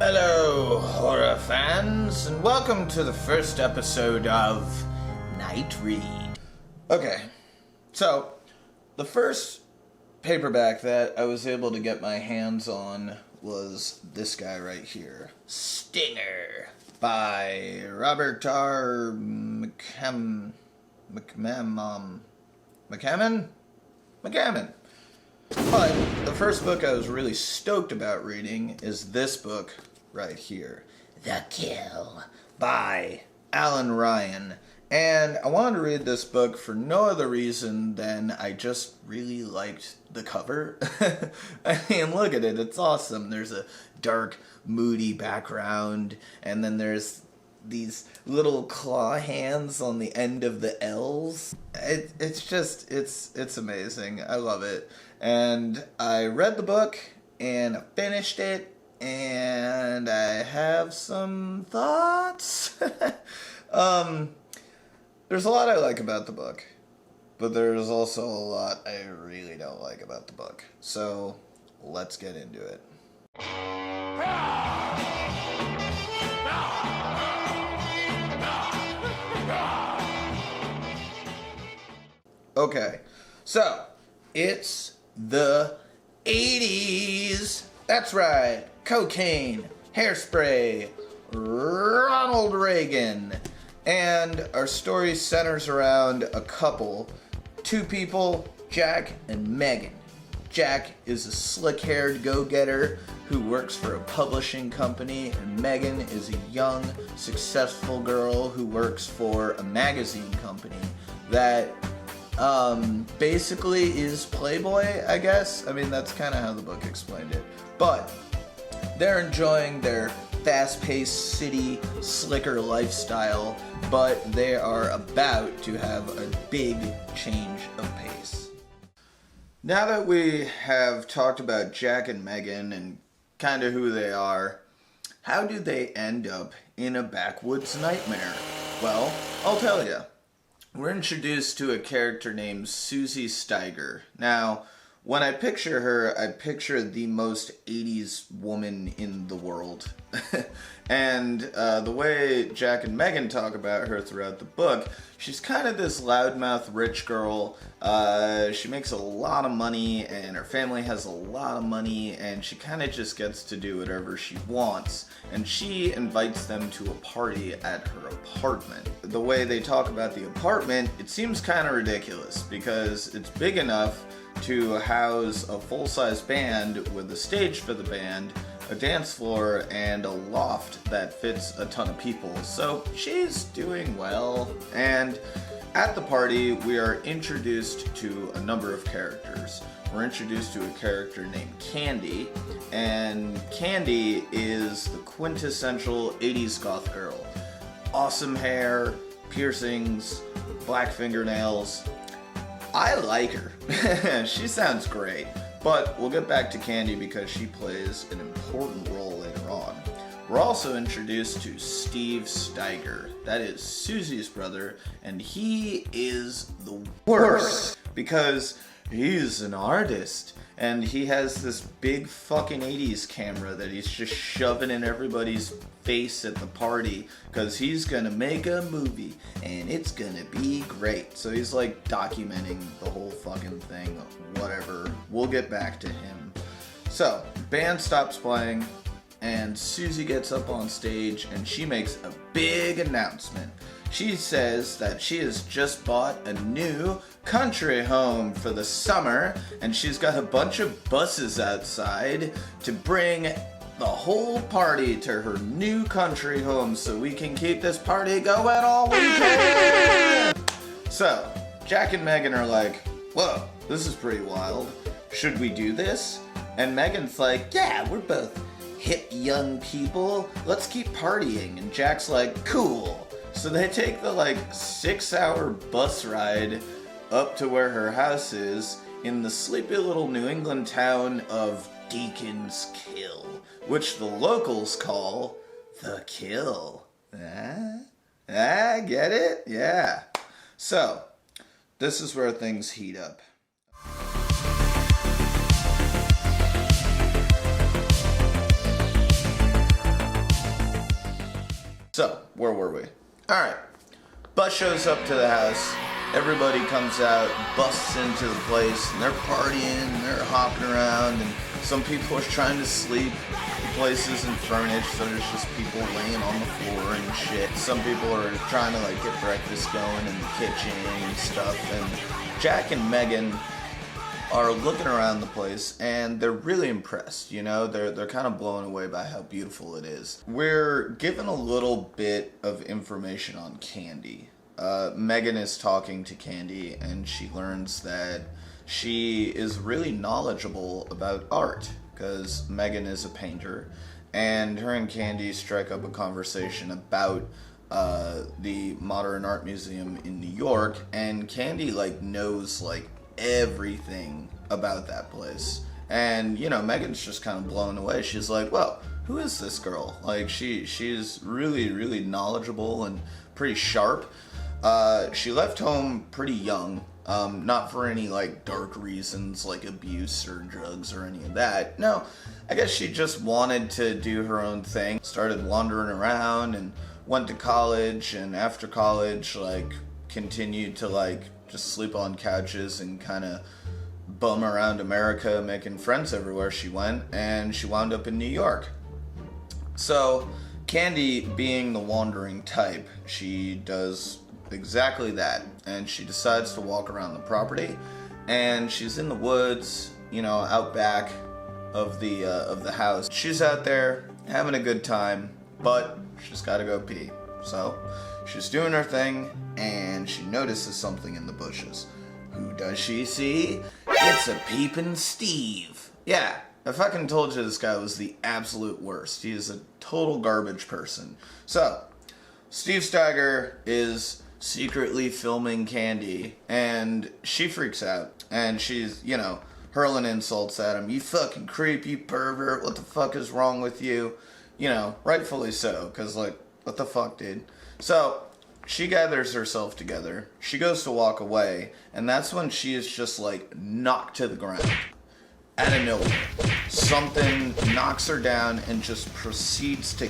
Hello, horror fans, and welcome to the first episode of Night Read. Okay, so the first paperback that I was able to get my hands on was this guy right here, Stinger, by Robert R. McCammon. But the first book I was really stoked about reading is this book right here, The Kill, by Alan Ryan. And I wanted to read this book for no other reason than I just really liked the cover. I mean, look at it, it's awesome. There's a dark, moody background, and then there's these little claw hands on the end of the L's. It's amazing. I love it. And I read the book, and I finished it, and I have some thoughts. There's a lot I like about the book, but there's also a lot I really don't like about the book. So, let's get into it. Okay, so it's the 80s. That's right, cocaine, hairspray, Ronald Reagan. And our story centers around a couple, two people, Jack and Megan. Jack is a slick-haired go-getter who works for a publishing company, and Megan is a young, successful girl who works for a magazine company that basically is Playboy, I guess. I mean, that's kind of how the book explained it. But they're enjoying their fast-paced city, slicker lifestyle, but they are about to have a big change of pace. Now that we have talked about Jack and Megan and kind of who they are, how do they end up in a backwoods nightmare? Well, I'll tell you. We're introduced to a character named Susie Steiger. Now, when I picture her, I picture the most 80s woman in the world. And the way Jack and Megan talk about her throughout the book, she's kind of this loudmouth rich girl. She makes a lot of money, and her family has a lot of money, and she kind of just gets to do whatever she wants. And she invites them to a party at her apartment. The way they talk about the apartment, it seems kind of ridiculous, because it's big enough to house a full-size band with a stage for the band, a dance floor, and a loft that fits a ton of people. So she's doing well. And at the party, we are introduced to a number of characters. We're introduced to a character named Candy, and Candy is the quintessential 80s goth girl. Awesome hair, piercings, black fingernails. I like her. She sounds great. But we'll get back to Candy because she plays an important role later on. We're also introduced to Steve Steiger. That is Susie's brother, and he is the worst because he's an artist. And he has this big fucking 80s camera that he's just shoving in everybody's face at the party because he's gonna make a movie and it's gonna be great. So he's like documenting the whole fucking thing, whatever. We'll get back to him. So, band stops playing and Susie gets up on stage and she makes a big announcement. She says that she has just bought a new country home for the summer, and she's got a bunch of buses outside to bring the whole party to her new country home so we can keep this party going all weekend. So, Jack and Megan are like, whoa, this is pretty wild. Should we do this? And Megan's like, yeah, we're both hip young people. Let's keep partying. And Jack's like, cool. So they take the 6-hour bus ride up to where her house is in the sleepy little New England town of Deacon's Kill, which the locals call The Kill. Get it? Yeah. So, this is where things heat up. where were we? Alright. Bus shows up to the house. Everybody comes out, busts into the place, and they're partying, they're hopping around, and some people are trying to sleep. The place isn't furnished, so there's just people laying on the floor and shit. Some people are trying to like get breakfast going in the kitchen and stuff, and Jack and Megan are looking around the place and they're really impressed, you know, they're kind of blown away by how beautiful it is. We're given a little bit of information on Candy. Megan is talking to Candy and she learns that she is really knowledgeable about art because Megan is a painter, and her and Candy strike up a conversation about the Modern Art Museum in New York, and Candy like knows like everything about that place. And you know, Megan's just kind of blown away. She's like, well, who is this girl? Like she's really knowledgeable and pretty sharp. She left home pretty young, not for any like dark reasons like abuse or drugs or any of that. No, I guess she just wanted to do her own thing, started wandering around and went to college, and after college like continued to like just sleep on couches and kind of bum around America, making friends everywhere she went, and she wound up in New York. So Candy, being the wandering type, she does exactly that, and she decides to walk around the property, and she's in the woods, you know, out back of the house. She's out there having a good time, but she's got to go pee. So she's doing her thing, and she notices something in the bushes. Who does she see? It's a peepin' Steve. Yeah, I fucking told you this guy was the absolute worst. He is a total garbage person. So, Steve Steiger is secretly filming Candy, and she freaks out, and she's, you know, hurling insults at him. You fucking creep, you pervert, what the fuck is wrong with you? You know, rightfully so, because, like, what the fuck, dude? So, she gathers herself together, she goes to walk away, and that's when she is just, like, knocked to the ground. Out of nowhere. Something knocks her down and just proceeds to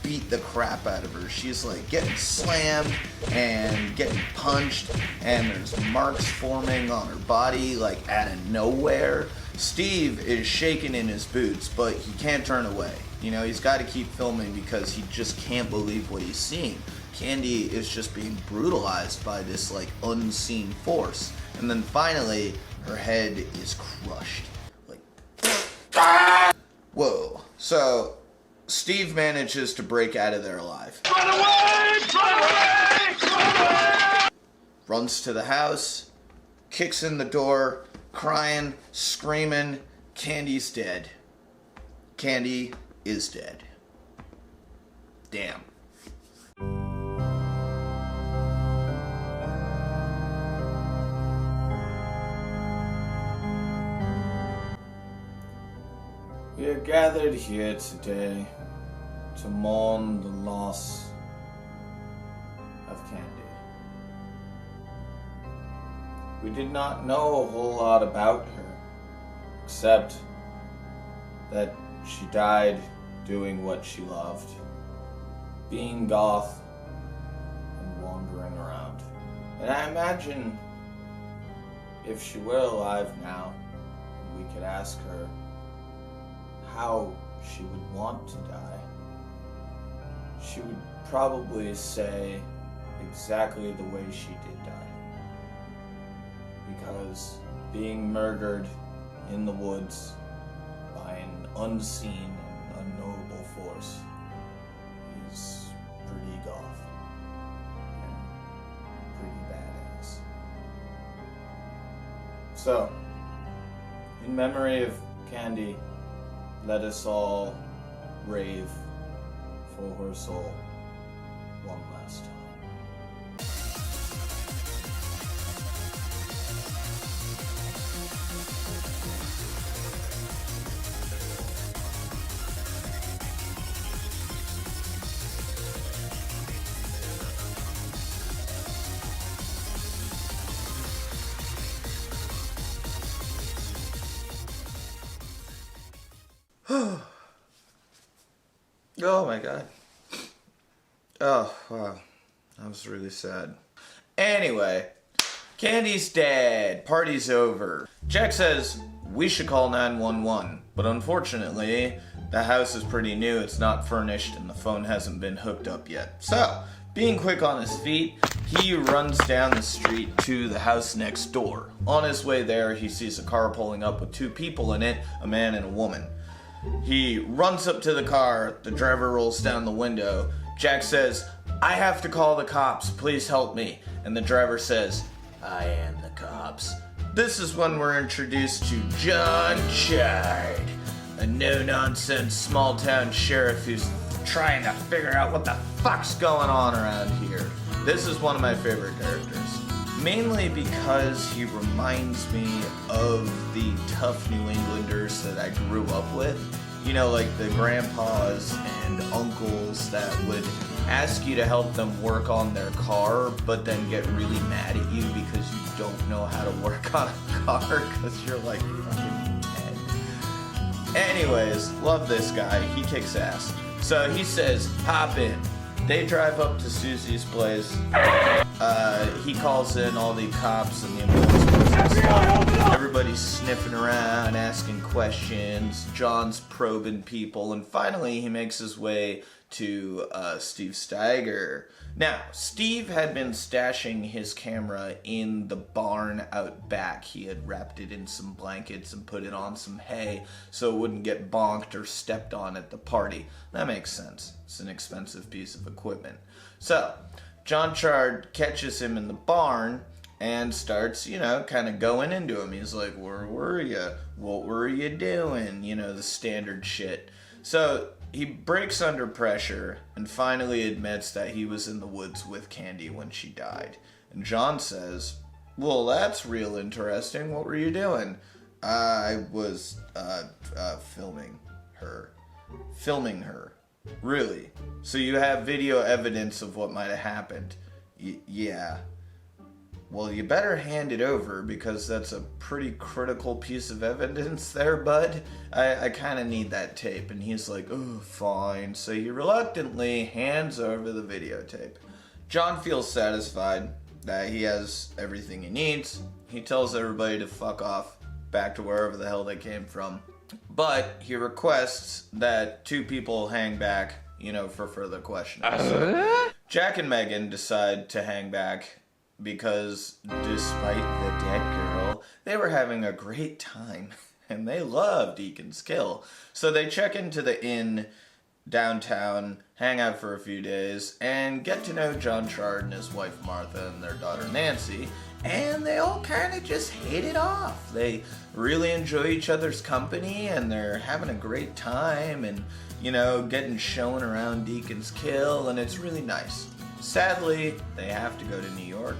beat the crap out of her. She's, like, getting slammed and getting punched, and there's marks forming on her body, like, out of nowhere. Steve is shaking in his boots, but he can't turn away. You know, he's got to keep filming because he just can't believe what he's seeing. Candy is just being brutalized by this, like, unseen force. And then finally, her head is crushed. Like, whoa. So, Steve manages to break out of there alive. Run away! Run away! Run away! Runs to the house, kicks in the door, crying, screaming, Candy's dead. Candy is dead. Damn. We are gathered here today to mourn the loss of Candy. We did not know a whole lot about her, except that she died doing what she loved, being goth and wandering around. And I imagine if she were alive now, we could ask her how she would want to die, she would probably say exactly the way she did die. Because being murdered in the woods by an unseen and unknowable force is pretty goth and pretty badass. So, in memory of Candy, let us all rave for her soul one last time. Oh my god. Oh, wow. That was really sad. Anyway, Candy's dead. Party's over. Jack says, we should call 911. But unfortunately, the house is pretty new. It's not furnished and the phone hasn't been hooked up yet. So, being quick on his feet, he runs down the street to the house next door. On his way there, he sees a car pulling up with two people in it, a man and a woman. He runs up to the car. The driver rolls down the window. Jack says, I have to call the cops. Please help me. And the driver says, I am the cops. This is when we're introduced to John Chard, a no-nonsense small-town sheriff who's trying to figure out what the fuck's going on around here. This is one of my favorite characters. Mainly because he reminds me of the tough New Englanders that I grew up with. You know, like the grandpas and uncles that would ask you to help them work on their car, but then get really mad at you because you don't know how to work on a car because you're like fucking 10. Anyways, love this guy. He kicks ass. So he says, hop in. They drive up to Susie's place. He calls in all the cops and the ambulance and stuff. Everybody's sniffing around, asking questions. John's probing people. And finally, he makes his way to Steve Steiger. Now, Steve had been stashing his camera in the barn out back. He had wrapped it in some blankets and put it on some hay so it wouldn't get bonked or stepped on at the party. That makes sense. It's an expensive piece of equipment. So, John Chard catches him in the barn and starts, kind of going into him. He's like, where were you? What were you doing? The standard shit. So, he breaks under pressure and finally admits that he was in the woods with Candy when she died. And John says, well, that's real interesting. What were you doing? I was filming her. Filming her. Really? So you have video evidence of what might have happened? Yeah. Well, you better hand it over because that's a pretty critical piece of evidence there, bud. I kind of need that tape. And he's like, oh, fine. So he reluctantly hands over the videotape. John feels satisfied that he has everything he needs. He tells everybody to fuck off back to wherever the hell they came from. But he requests that two people hang back, for further questioning. So Jack and Megan decide to hang back because despite the dead girl, they were having a great time and they loved Deacon's Kill. So they check into the inn downtown, hang out for a few days, and get to know John Chard and his wife Martha and their daughter Nancy, and they all kind of just hit it off. They really enjoy each other's company and they're having a great time and, getting shown around Deacon's Kill, and it's really nice. Sadly, they have to go to New York,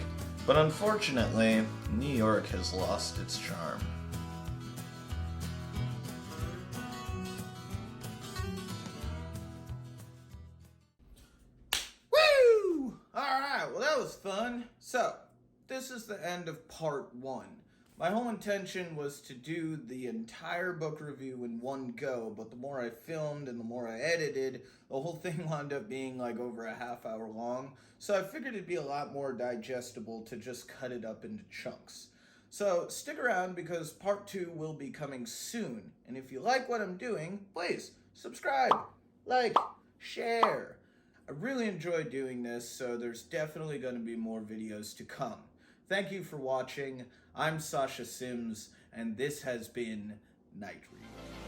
but unfortunately, New York has lost its charm. Woo! Alright, well that was fun. So, this is the end of part 1. My whole intention was to do the entire book review in one go, but the more I filmed and the more I edited, the whole thing wound up being like over a half hour long. So I figured it'd be a lot more digestible to just cut it up into chunks. So stick around because part 2 will be coming soon. And if you like what I'm doing, please subscribe, like, share. I really enjoy doing this, so there's definitely going to be more videos to come. Thank you for watching. I'm Sasha Sims, and this has been Night Read.